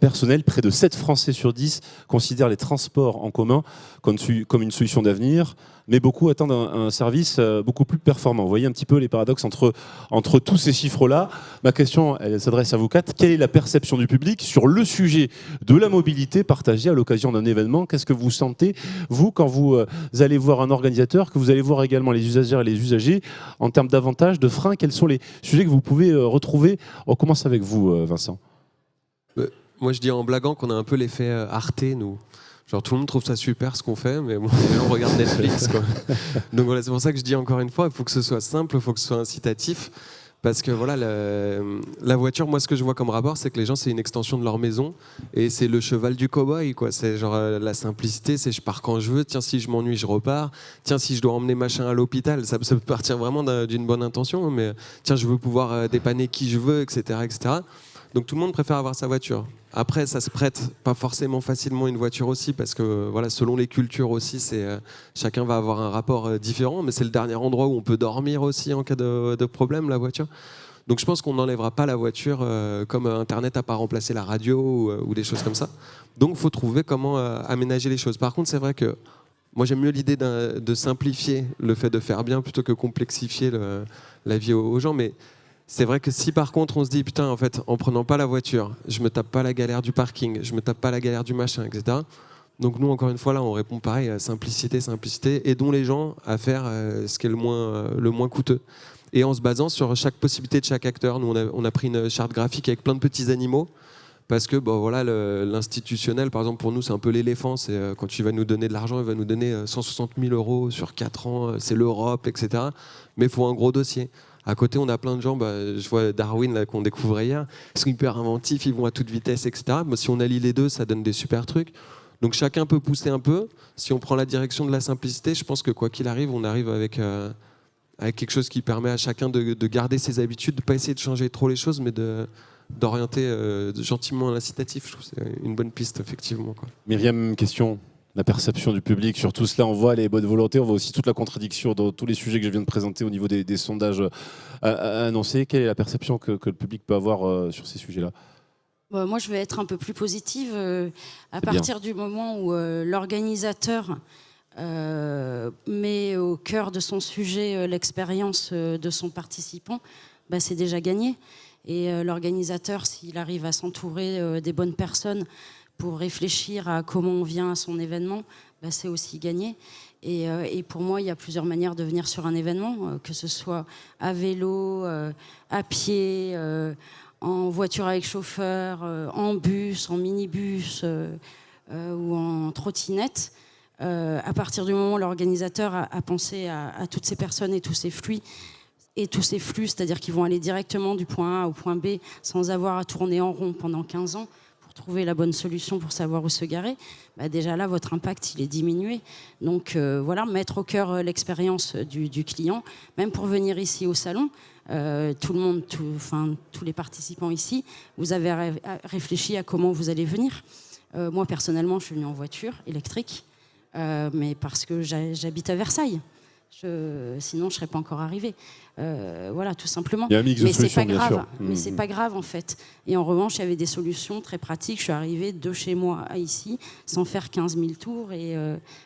personnel. Près de 7 Français sur 10 considèrent les transports en commun comme une solution d'avenir, mais beaucoup attendent un service beaucoup plus performant. Vous voyez un petit peu les paradoxes entre tous ces chiffres-là. Ma question, elle s'adresse à vous quatre. Quelle est la perception du public sur le sujet de la mobilité partagée à l'occasion d'un événement? Qu'est-ce que vous sentez, vous, quand vous allez voir un organisateur, que vous allez voir également les usagères et les usagers, en termes d'avantages, de freins? Quels sont les sujets que vous pouvez retrouver? On commence avec vous, Vincent. Moi, je dis en blaguant qu'on a un peu l'effet Arte, nous. Genre, tout le monde trouve ça super ce qu'on fait, mais bon, on regarde Netflix, quoi. Donc voilà, c'est pour ça que je dis encore une fois, il faut que ce soit simple, il faut que ce soit incitatif. Parce que voilà, la voiture, moi, ce que je vois comme rapport, c'est que les gens, c'est une extension de leur maison. Et c'est le cheval du cow-boy, quoi. C'est genre la simplicité, c'est je pars quand je veux. Tiens, si je m'ennuie, je repars. Tiens, si je dois emmener machin à l'hôpital, ça peut partir vraiment d'une bonne intention. Mais tiens, je veux pouvoir dépanner qui je veux, etc., etc. Donc tout le monde préfère avoir sa voiture. Après, ça se prête pas forcément facilement une voiture aussi, parce que voilà, selon les cultures aussi, chacun va avoir un rapport différent, mais c'est le dernier endroit où on peut dormir aussi en cas de problème, la voiture. Donc je pense qu'on n'enlèvera pas la voiture comme Internet n'a pas remplacé la radio ou des choses comme ça. Donc il faut trouver comment aménager les choses. Par contre, c'est vrai que moi j'aime mieux l'idée de simplifier le fait de faire bien plutôt que complexifier la vie aux gens, mais c'est vrai que si par contre on se dit putain, en fait, en prenant pas la voiture, je me tape pas la galère du parking, je me tape pas la galère du machin, etc. Donc nous, encore une fois, là, on répond pareil, simplicité, aidons les gens à faire ce qui est le moins coûteux. Et en se basant sur chaque possibilité de chaque acteur. Nous, on a pris une charte graphique avec plein de petits animaux, parce que bon, voilà, l'institutionnel, par exemple, pour nous, c'est un peu l'éléphant. C'est quand tu vas nous donner de l'argent, il va nous donner 160 000 € sur 4 ans, c'est l'Europe, etc. Mais il faut un gros dossier. À côté, on a plein de gens, je vois Darwin là, qu'on découvrait hier, ils sont hyper inventifs, ils vont à toute vitesse, etc. Mais si on allie les deux, ça donne des super trucs. Donc chacun peut pousser un peu. Si on prend la direction de la simplicité, je pense que quoi qu'il arrive, on arrive avec quelque chose qui permet à chacun de garder ses habitudes, de ne pas essayer de changer trop les choses, mais d'orienter gentiment l'incitatif. Je trouve que c'est une bonne piste, effectivement, quoi. Myriam, question. La perception du public sur tout cela, on voit les bonnes volontés, on voit aussi toute la contradiction dans tous les sujets que je viens de présenter au niveau des sondages annoncés. Quelle est la perception que le public peut avoir sur ces sujets-là? Moi, je vais être un peu plus positive. À partir du moment où l'organisateur met au cœur de son sujet l'expérience de son participant, c'est déjà gagné. Et l'organisateur, s'il arrive à s'entourer des bonnes personnes pour réfléchir à comment on vient à son événement, c'est aussi gagné. Et pour moi, il y a plusieurs manières de venir sur un événement, que ce soit à vélo, à pied, en voiture avec chauffeur, en bus, en minibus ou en trottinette. À partir du moment où l'organisateur a pensé à toutes ces personnes et tous ces flux, c'est-à-dire qu'ils vont aller directement du point A au point B sans avoir à tourner en rond pendant 15 ans, trouver la bonne solution pour savoir où se garer, déjà là, votre impact, il est diminué. Donc voilà, mettre au cœur l'expérience du client, même pour venir ici au salon, tout le monde, tous les participants ici, vous avez réfléchi à comment vous allez venir. Moi, personnellement, je suis venue en voiture électrique, mais parce que j'habite à Versailles. Sinon, je ne serais pas encore arrivée. Voilà, tout simplement. Il y a un mix de solutions, c'est pas grave. bien sûr. Mais c'est pas grave, en fait. Et en revanche, il y avait des solutions très pratiques. Je suis arrivée de chez moi à ici, sans faire 15 000 tours. Et,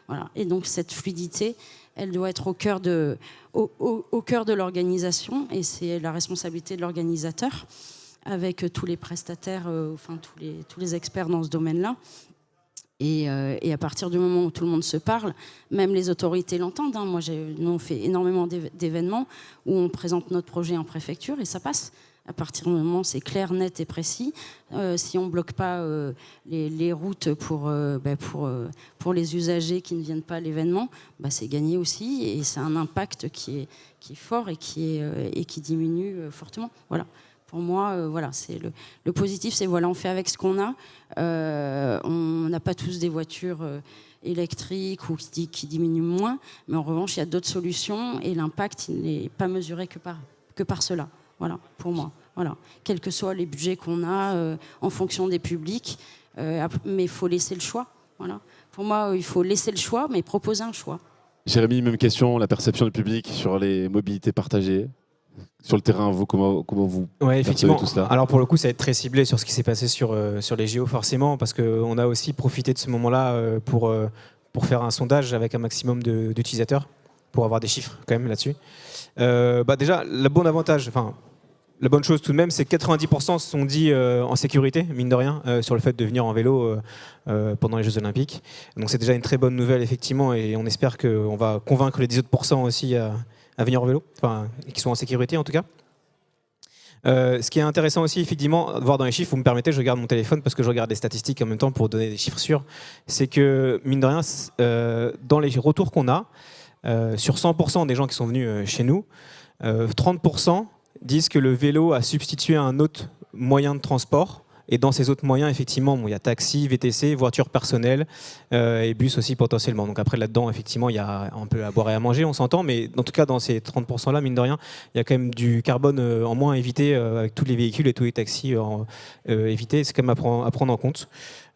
voilà. Et donc, cette fluidité, elle doit être au cœur de l'organisation. Et c'est la responsabilité de l'organisateur, avec tous les prestataires, tous les experts dans ce domaine-là. Et à partir du moment où tout le monde se parle, même les autorités l'entendent. Moi, nous, on fait énormément d'événements où on présente notre projet en préfecture et ça passe. À partir du moment où c'est clair, net et précis, si on ne bloque pas les routes pour les usagers qui ne viennent pas à l'événement, c'est gagné aussi. Et c'est un impact qui est fort et qui diminue fortement. Voilà. Pour moi, voilà, c'est le positif, c'est voilà, on fait avec ce qu'on a. On n'a pas tous des voitures électriques ou qui diminuent moins, mais en revanche, il y a d'autres solutions et l'impact n'est pas mesuré que par cela. Voilà, pour moi. Voilà. Quels que soient les budgets qu'on a en fonction des publics, mais il faut laisser le choix. Voilà. Pour moi, il faut laisser le choix, mais proposer un choix. Jérémy, même question, la perception du public sur les mobilités partagées. Sur le terrain, vous, comment vous Ouais, effectivement. percevez tout cela? Alors pour le coup, ça va être très ciblé sur ce qui s'est passé sur les JO forcément, parce qu'on a aussi profité de ce moment-là pour faire un sondage avec un maximum d'utilisateurs, pour avoir des chiffres quand même là-dessus. Déjà, la bonne chose tout de même, c'est que 90% se sont dit en sécurité, mine de rien, sur le fait de venir en vélo pendant les Jeux Olympiques. Donc c'est déjà une très bonne nouvelle, effectivement, et on espère qu'on va convaincre les 10 autres pourcents aussi à venir en vélo, et qui sont en sécurité en tout cas. Ce qui est intéressant aussi, effectivement, de voir dans les chiffres, vous me permettez, je regarde mon téléphone parce que je regarde les statistiques en même temps pour donner des chiffres sûrs, c'est que, mine de rien, dans les retours qu'on a, sur 100% des gens qui sont venus chez nous, 30% disent que le vélo a substitué un autre moyen de transport. Et dans ces autres moyens, effectivement, il y a taxi, VTC, voiture personnelle et bus aussi potentiellement. Donc après, là-dedans, effectivement, il y a un peu à boire et à manger, on s'entend. Mais en tout cas, dans ces 30%-là, mine de rien, il y a quand même du carbone en moins à éviter avec tous les véhicules et tous les taxis évités. C'est quand même à prendre en compte.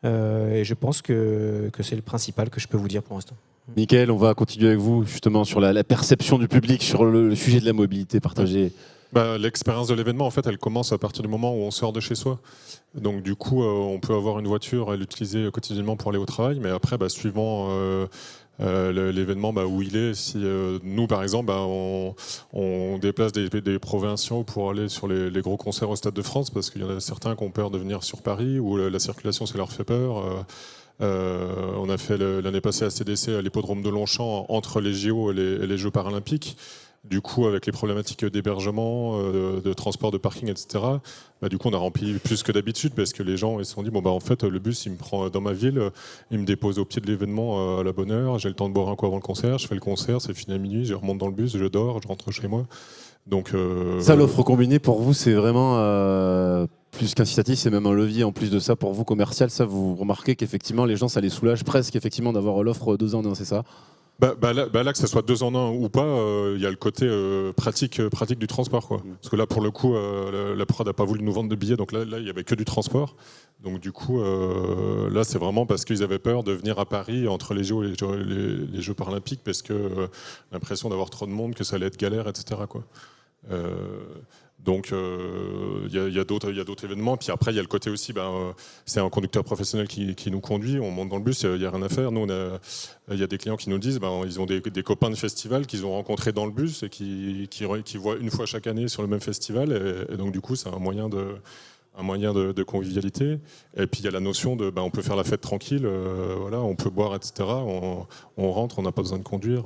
Et je pense que c'est le principal que je peux vous dire pour l'instant. Mickaël, on va continuer avec vous justement sur la perception du public sur le sujet de la mobilité partagée. L'expérience de l'événement, en fait, elle commence à partir du moment où on sort de chez soi. Donc du coup, on peut avoir une voiture et l'utiliser quotidiennement pour aller au travail, mais après, suivant l'événement où il est, si nous, par exemple, on déplace des provinciaux pour aller sur les gros concerts au Stade de France, parce qu'il y en a certains qui ont peur de venir sur Paris, où la circulation, ça leur fait peur. On a fait l'année passée à CDC à l'hippodrome de Longchamp entre les JO et les Jeux paralympiques. Du coup, avec les problématiques d'hébergement, de transport, de parking, etc., du coup, on a rempli plus que d'habitude parce que les gens ils se sont dit en fait, le bus, il me prend dans ma ville, il me dépose au pied de l'événement à la bonne heure, j'ai le temps de boire un coup avant le concert, je fais le concert, c'est fini à minuit, je remonte dans le bus, je dors, je rentre chez moi. Donc, ça, l'offre combinée, pour vous, c'est vraiment plus qu'incitatif, c'est même un levier en plus de ça pour vous, commercial. Ça, vous remarquez qu'effectivement, les gens, ça les soulage presque effectivement d'avoir l'offre 2 en 1, c'est ça? Là, que ça soit 2 en 1 ou pas, il y a le côté pratique du transport, quoi. Parce que là, pour le coup, la prod n'a pas voulu nous vendre de billets, donc là, il n'y avait que du transport. Donc du coup, là, c'est vraiment parce qu'ils avaient peur de venir à Paris entre les Jeux et les Jeux paralympiques, parce que l'impression d'avoir trop de monde, que ça allait être galère, etc., quoi. Donc il y a d'autres événements. Puis après, il y a le côté aussi, c'est un conducteur professionnel qui nous conduit. On monte dans le bus, il n'y a rien à faire. Nous, il y a des clients qui nous disent, ils ont des copains de festival qu'ils ont rencontrés dans le bus et qui voient une fois chaque année sur le même festival. Et donc du coup, c'est un moyen de convivialité. Et puis il y a la notion de, on peut faire la fête tranquille, on peut boire, etc. On rentre, on n'a pas besoin de conduire.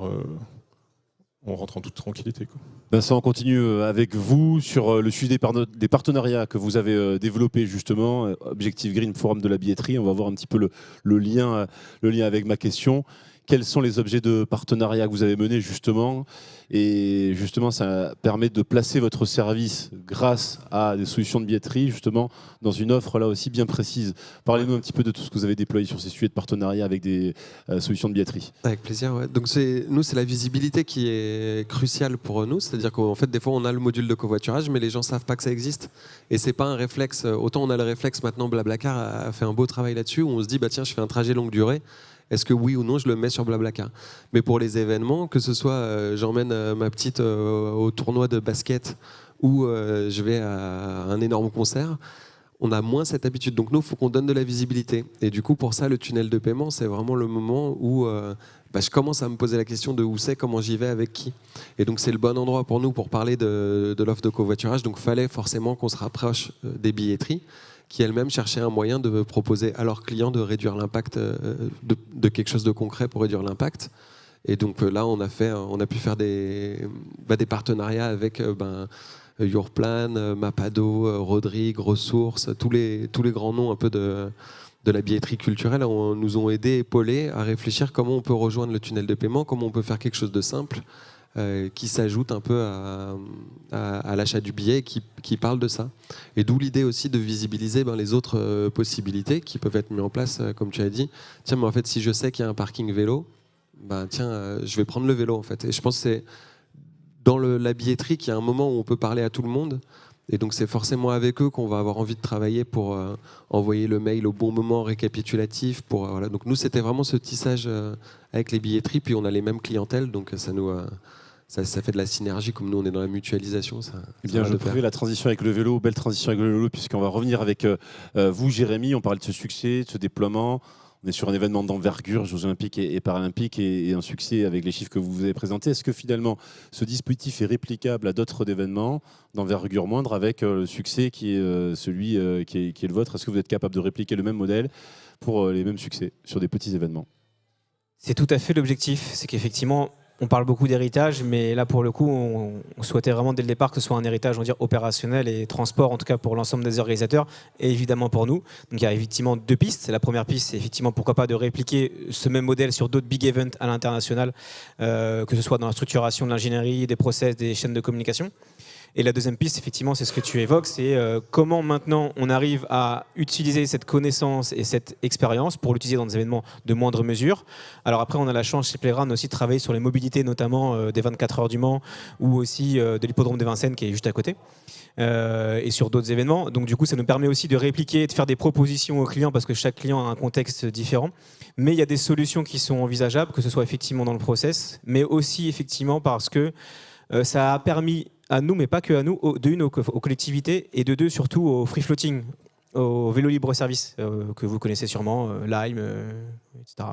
On rentre en toute tranquillité, quoi. Vincent, on continue avec vous sur le sujet des partenariats que vous avez développés justement. Objectif Green, Forum de la billetterie. On va voir un petit peu le lien avec ma question. Quels sont les objets de partenariat que vous avez menés justement? Et justement, ça permet de placer votre service grâce à des solutions de billetterie justement dans une offre là aussi bien précise. Parlez-nous un petit peu de tout ce que vous avez déployé sur ces sujets de partenariat avec des solutions de billetterie. Avec plaisir, ouais. Donc c'est la visibilité qui est cruciale pour nous. C'est-à-dire qu'en fait, des fois, on a le module de covoiturage, mais les gens ne savent pas que ça existe. Et c'est pas un réflexe. Autant on a le réflexe maintenant, Blablacar a fait un beau travail là-dessus, où on se dit, tiens, je fais un trajet longue durée. Est-ce que oui ou non, je le mets sur Blablacar? Mais pour les événements, que ce soit j'emmène ma petite au tournoi de basket ou je vais à un énorme concert, on a moins cette habitude. Donc nous, il faut qu'on donne de la visibilité. Et du coup, pour ça, le tunnel de paiement, c'est vraiment le moment où je commence à me poser la question de où c'est, comment j'y vais, avec qui. Et donc c'est le bon endroit pour nous pour parler de l'offre de covoiturage. Donc il fallait forcément qu'on se rapproche des billetteries, qui elles-mêmes cherchaient un moyen de proposer à leurs clients de réduire l'impact, de quelque chose de concret pour réduire l'impact. Et donc là, on a pu faire des partenariats avec Yourplan, Mapado, Rodrigue, Ressources, tous les grands noms un peu de la billetterie culturelle nous ont aidés, épaulés à réfléchir comment on peut rejoindre le tunnel de paiement, comment on peut faire quelque chose de simple, qui s'ajoute un peu à l'achat du billet, qui parle de ça. Et d'où l'idée aussi de visibiliser les autres possibilités qui peuvent être mises en place, comme tu as dit. Tiens, mais en fait, si je sais qu'il y a un parking vélo, je vais prendre le vélo, en fait. Et je pense que c'est dans la billetterie qu'il y a un moment où on peut parler à tout le monde Et donc c'est forcément avec eux qu'on va avoir envie de travailler pour envoyer le mail au bon moment récapitulatif. Voilà. Donc nous, c'était vraiment ce tissage avec les billetteries, puis on a les mêmes clientèles, donc ça fait de la synergie, comme nous on est dans la mutualisation. Eh bien, je trouvais la transition avec le vélo, belle transition avec le vélo, puisqu'on va revenir avec vous, Jérémy. On parlait de ce succès, de ce déploiement. On est sur un événement d'envergure, Jeux Olympiques et Paralympiques, et un succès avec les chiffres que vous avez présentés. Est-ce que finalement, ce dispositif est réplicable à d'autres événements d'envergure moindre avec le succès qui est celui qui est le vôtre? Est-ce que vous êtes capable de répliquer le même modèle pour les mêmes succès sur des petits événements? C'est tout à fait l'objectif. C'est qu'effectivement, on parle beaucoup d'héritage, mais là, pour le coup, on souhaitait vraiment dès le départ que ce soit un héritage, on va dire, opérationnel et transport, en tout cas pour l'ensemble des organisateurs, et évidemment pour nous. Donc il y a effectivement 2 pistes. La première piste, c'est effectivement pourquoi pas de répliquer ce même modèle sur d'autres big events à l'international, que ce soit dans la structuration de l'ingénierie, des process, des chaînes de communication. Et la deuxième piste, effectivement, c'est ce que tu évoques, c'est comment maintenant on arrive à utiliser cette connaissance et cette expérience pour l'utiliser dans des événements de moindre mesure. Alors après, on a la chance chez Playground aussi de travailler sur les mobilités, notamment des 24 heures du Mans ou aussi de l'hippodrome de Vincennes qui est juste à côté. Et sur d'autres événements. Donc du coup, ça nous permet aussi de répliquer, de faire des propositions aux clients parce que chaque client a un contexte différent. Mais il y a des solutions qui sont envisageables, que ce soit effectivement dans le process, mais aussi effectivement parce que ça a permis à nous, mais pas que à nous, de une aux collectivités et de deux surtout au free floating, au vélo libre service que vous connaissez sûrement, Lime, etc.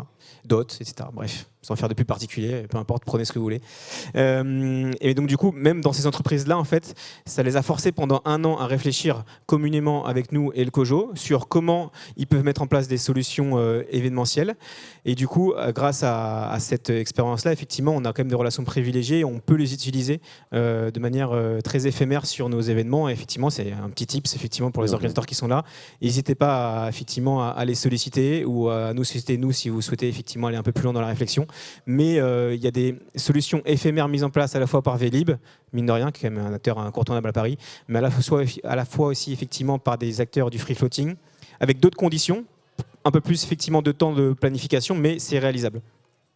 Dot, etc. Bref, sans faire de pub particulier, peu importe, prenez ce que vous voulez. Et donc du coup, même dans ces entreprises-là, en fait, ça les a forcés pendant 1 an à réfléchir communément avec nous et le COJO sur comment ils peuvent mettre en place des solutions événementielles. Et du coup, grâce à cette expérience-là, effectivement, on a quand même des relations privilégiées, on peut les utiliser de manière très éphémère sur nos événements. Et effectivement, c'est un petit tips effectivement pour les organisateurs qui sont là. N'hésitez pas effectivement à les solliciter ou à nous solliciter nous si vous souhaitez effectivement aller un peu plus loin dans la réflexion. Mais il y a des solutions éphémères mises en place à la fois par Vélib, mine de rien, qui est quand même un acteur incontournable à Paris, mais à la fois aussi effectivement par des acteurs du free floating, avec d'autres conditions, un peu plus effectivement de temps de planification, mais c'est réalisable.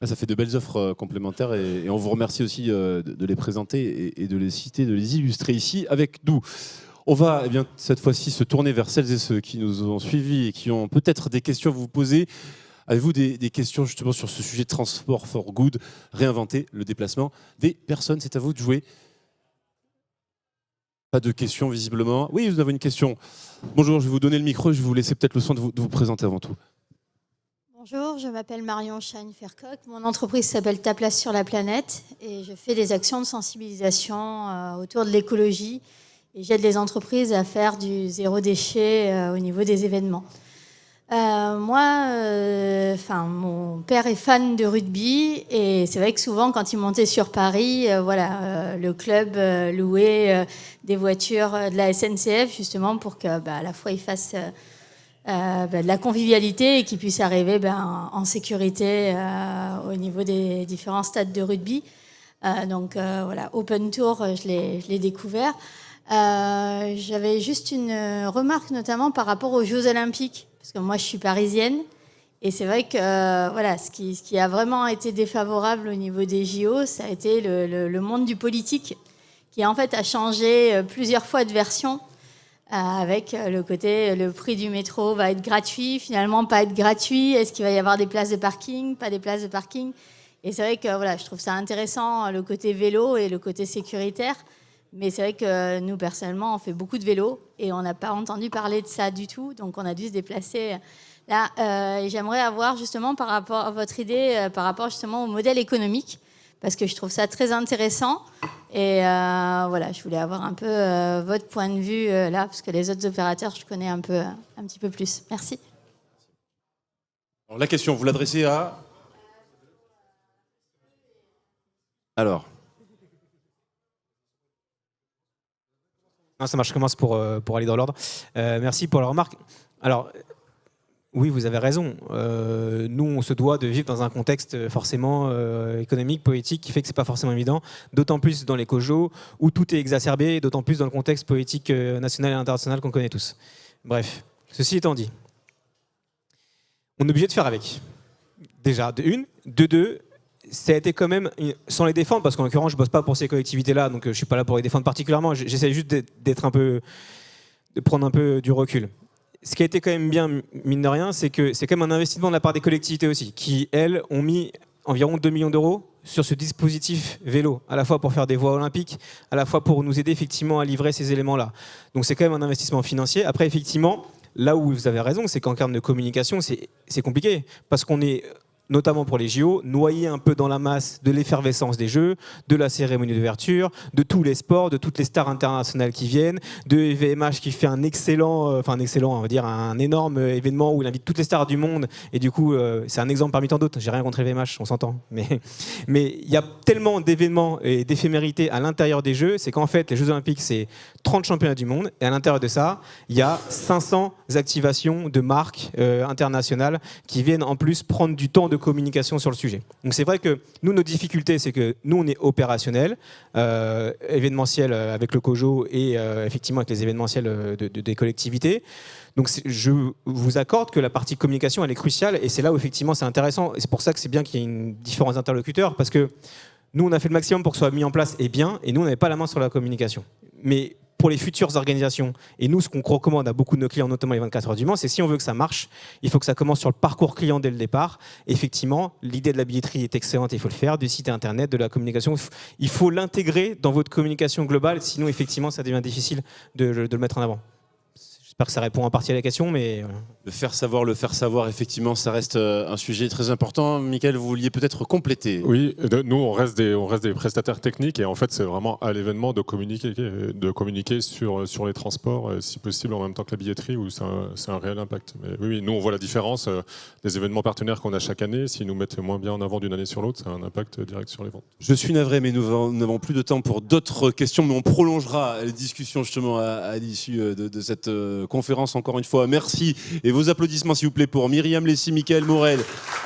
Ça fait de belles offres complémentaires et on vous remercie aussi de les présenter et de les citer, de les illustrer ici avec nous. On va bien, cette fois-ci se tourner vers celles et ceux qui nous ont suivis et qui ont peut-être des questions à vous poser. Avez-vous des questions justement sur ce sujet de transport for good, réinventer le déplacement des personnes? C'est à vous de jouer. Pas de questions visiblement. Oui, vous avez une question. Bonjour, je vais vous donner le micro et je vais vous laisser peut-être le soin de vous présenter avant tout. Bonjour, je m'appelle Marion Schein-Fercoq. Mon entreprise s'appelle Ta place sur la planète et je fais des actions de sensibilisation autour de l'écologie et j'aide les entreprises à faire du zéro déchet au niveau des événements. Mon père est fan de rugby et c'est vrai que souvent quand il montait sur Paris, le club louait des voitures de la SNCF justement pour que à la fois il fasse de la convivialité et qu'ils puissent arriver en sécurité au niveau des différents stades de rugby. Open Tour, je l'ai découvert. J'avais juste une remarque notamment par rapport aux Jeux Olympiques, parce que moi je suis parisienne et c'est vrai que ce qui a vraiment été défavorable au niveau des JO, ça a été le monde du politique qui en fait a changé plusieurs fois de version. Avec le côté, le prix du métro va être gratuit, finalement pas être gratuit, est-ce qu'il va y avoir des places de parking, pas des places de parking. Et c'est vrai que je trouve ça intéressant, le côté vélo et le côté sécuritaire, mais c'est vrai que nous, personnellement, on fait beaucoup de vélo et on n'a pas entendu parler de ça du tout, donc on a dû se déplacer là. J'aimerais avoir justement par rapport à votre idée, par rapport justement au modèle économique, parce que je trouve ça très intéressant. Et je voulais avoir un peu votre point de vue là, parce que les autres opérateurs, je connais un petit peu plus. Merci. Alors, la question, vous l'adressez à... Alors. Non, ça marche, je commence pour aller dans l'ordre. Merci pour la remarque. Alors, oui, vous avez raison. Nous, on se doit de vivre dans un contexte forcément économique, politique, qui fait que c'est pas forcément évident. D'autant plus dans les COJO, où tout est exacerbé, et d'autant plus dans le contexte politique national et international qu'on connaît tous. Bref, ceci étant dit, on est obligé de faire avec. Déjà, de une. De deux, ça a été quand même, sans les défendre, parce qu'en l'occurrence, je bosse pas pour ces collectivités-là, donc je suis pas là pour les défendre particulièrement. J'essaie juste d'être un peu, de prendre un peu du recul. Ce qui a été quand même bien, mine de rien, c'est que c'est quand même un investissement de la part des collectivités aussi, qui, elles, ont mis environ 2 millions d'euros sur ce dispositif vélo, à la fois pour faire des voies olympiques, à la fois pour nous aider effectivement à livrer ces éléments-là. Donc c'est quand même un investissement financier. Après, effectivement, là où vous avez raison, c'est qu'en termes de communication, c'est compliqué, parce qu'on est, notamment pour les JO, noyé un peu dans la masse de l'effervescence des Jeux, de la cérémonie d'ouverture, de tous les sports, de toutes les stars internationales qui viennent, de VMH qui fait un excellent, on va dire un énorme événement où il invite toutes les stars du monde, et du coup, c'est un exemple parmi tant d'autres. J'ai rien contre les VMH, on s'entend, mais il y a tellement d'événements et d'éphémérités à l'intérieur des Jeux, c'est qu'en fait, les Jeux Olympiques, c'est 30 championnats du monde, et à l'intérieur de ça, il y a 500 activations de marques internationales qui viennent en plus prendre du temps de communication sur le sujet. Donc c'est vrai que nous, nos difficultés, c'est que nous, on est opérationnel, événementiel avec le COJO et effectivement avec les événementiels des collectivités. Donc je vous accorde que la partie communication, elle est cruciale, et c'est là où effectivement c'est intéressant, et c'est pour ça que c'est bien qu'il y ait différents interlocuteurs, parce que nous, on a fait le maximum pour que ce soit mis en place et bien, et nous, on n'avait pas la main sur la communication. Mais pour les futures organisations, et nous, ce qu'on recommande à beaucoup de nos clients, notamment les 24 heures du Mans, c'est si on veut que ça marche, il faut que ça commence sur le parcours client dès le départ. Effectivement, l'idée de la billetterie est excellente, il faut le faire, du site internet, de la communication. Il faut l'intégrer dans votre communication globale, sinon, effectivement, ça devient difficile de le mettre en avant. J'espère que ça répond en partie à la question, mais... Le faire savoir, effectivement, ça reste un sujet très important. Mickaël, vous vouliez peut-être compléter. Oui, nous, on reste des prestataires techniques, et en fait, c'est vraiment à l'événement de communiquer sur les transports, si possible, en même temps que la billetterie, où c'est un réel impact. Mais oui, nous, on voit la différence des événements partenaires qu'on a chaque année. S'ils nous mettent moins bien en avant d'une année sur l'autre, ça a un impact direct sur les ventes. Je suis navré, mais nous n'avons plus de temps pour d'autres questions, mais on prolongera les discussions justement à l'issue de cette conférence. Encore une fois, merci. Et vos applaudissements, s'il vous plaît, pour Myriam Lessy, Mickaël Morel,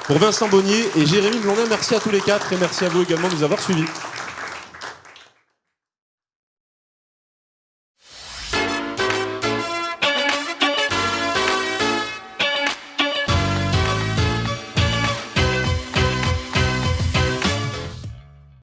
pour Vincent Bonnier et Jérémy Blondin. Merci à tous les quatre, et merci à vous également de nous avoir suivis.